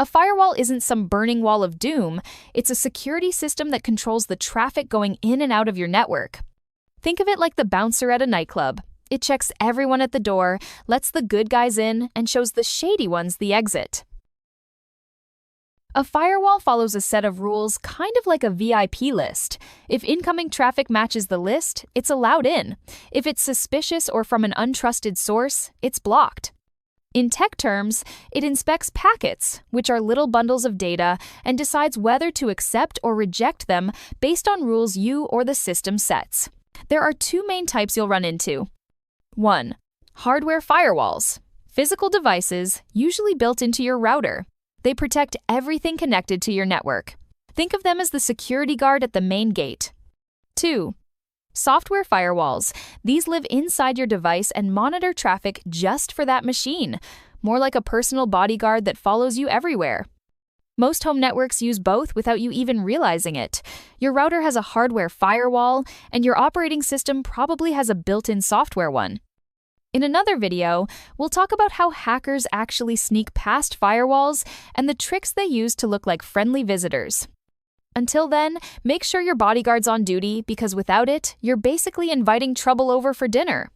A firewall isn't some burning wall of doom, it's a security system that controls the traffic going in and out of your network. Think of it like the bouncer at a nightclub. It checks everyone at the door, lets the good guys in, and shows the shady ones the exit. A firewall follows a set of rules kind of like a VIP list. If incoming traffic matches the list, it's allowed in. If it's suspicious or from an untrusted source, it's blocked. In tech terms, it inspects packets, which are little bundles of data, and decides whether to accept or reject them based on rules you or the system sets. There are two main types you'll run into. 1. Hardware firewalls. Physical devices, usually built into your router. They protect everything connected to your network. Think of them as the security guard at the main gate. 2. Software firewalls. These live inside your device and monitor traffic just for that machine, more like a personal bodyguard that follows you everywhere. Most home networks use both without you even realizing it. Your router has a hardware firewall, and your operating system probably has a built-in software one. In another video, we'll talk about how hackers actually sneak past firewalls and the tricks they use to look like friendly visitors. Until then, make sure your bodyguard's on duty because without it, you're basically inviting trouble over for dinner.